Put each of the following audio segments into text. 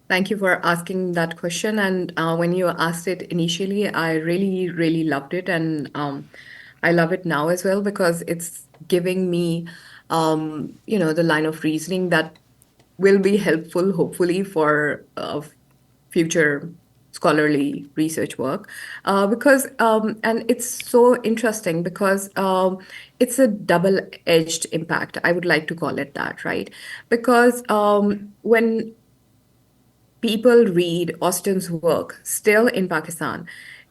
Thank you for asking that question. And when you asked it initially, I really, really loved it. And I love it now as well because it's giving me, the line of reasoning that will be helpful, hopefully, for future scholarly research work. And it's so interesting because it's a double-edged impact. I would like to call it that, right? Because when people read Austen's work still in Pakistan,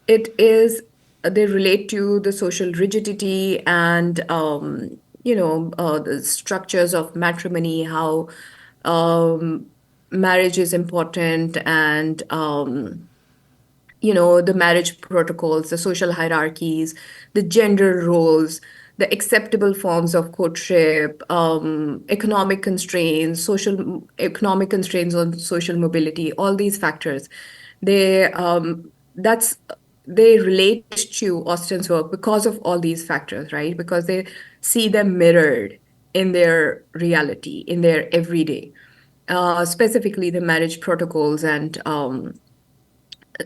it is they relate to the social rigidity and the structures of matrimony, how um, marriage is important, and the marriage protocols, the social hierarchies, the gender roles, the acceptable forms of courtship, economic constraints on social mobility, all these factors, they that's they relate to Austen's work because of all these factors, right? Because they see them mirrored in their reality, in their everyday, specifically the marriage protocols and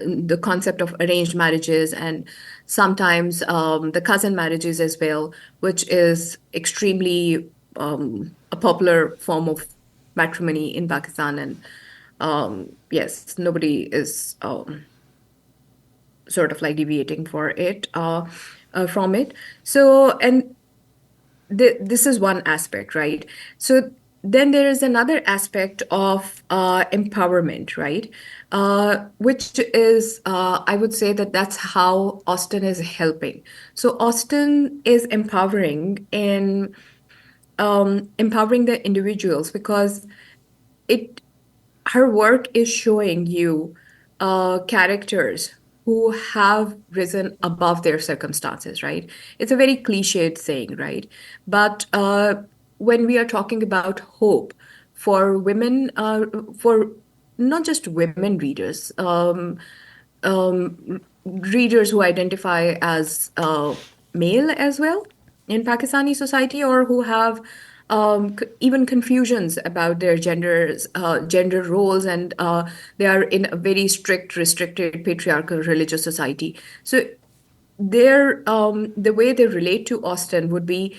the concept of arranged marriages and sometimes the cousin marriages as well, which is extremely a popular form of matrimony in Pakistan. And yes, nobody is sort of like deviating for it from it. So, and this is one aspect, right? So then there is another aspect of empowerment, right? Which is, I would say that that's how Austen is helping. So Austen is empowering the individuals because it her work is showing you characters who have risen above their circumstances, right? It's a very cliched saying, right? But when we are talking about hope for women, for not just women readers, readers who identify as male as well in Pakistani society, or who have even confusions about their gender roles, and they are in a very strict, restricted, patriarchal religious society. So the way they relate to Austen would be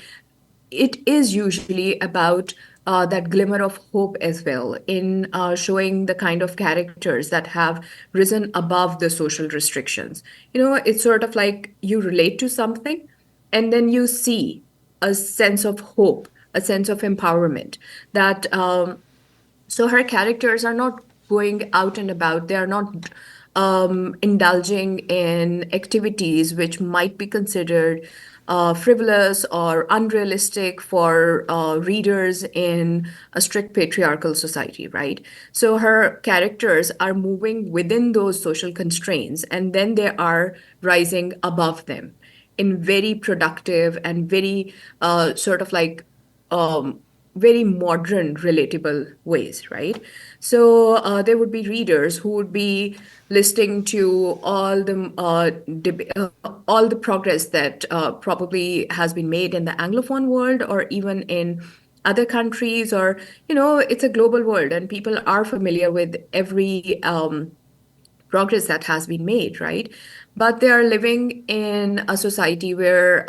it is usually about that glimmer of hope as well in showing the kind of characters that have risen above the social restrictions. It's sort of like you relate to something and then you see a sense of hope, a sense of empowerment that so her characters are not going out and about. They are not indulging in activities which might be considered frivolous or unrealistic for readers in a strict patriarchal society, right? So her characters are moving within those social constraints and then they are rising above them in very productive and very sort of like very modern, relatable ways, right? So there would be readers who would be listening to all the progress that probably has been made in the Anglophone world or even in other countries, or it's a global world and people are familiar with every progress that has been made, right? But they are living in a society where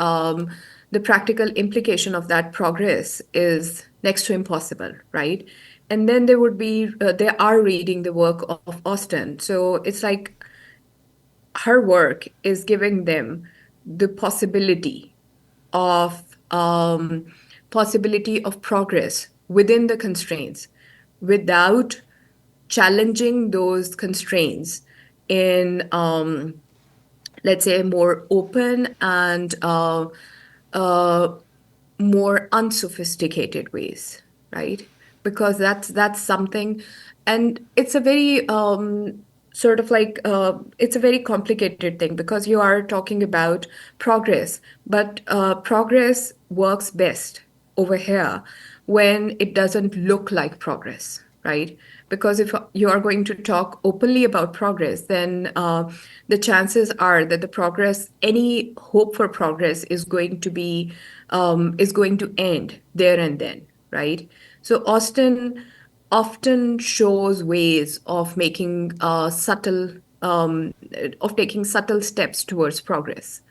the practical implication of that progress is next to impossible, right? And then they are reading the work of Austen. So it's like her work is giving them the of possibility of progress within the constraints without challenging those constraints in let's say more open and uh, more unsophisticated ways, right? Because that's something, and it's a very sort of like it's a very complicated thing because you are talking about progress, but progress works best over here when it doesn't look like progress, right? Because if you are going to talk openly about progress, then the chances are that any hope for progress is going to end there and then, right? So Austen often shows ways of making subtle of taking subtle steps towards progress.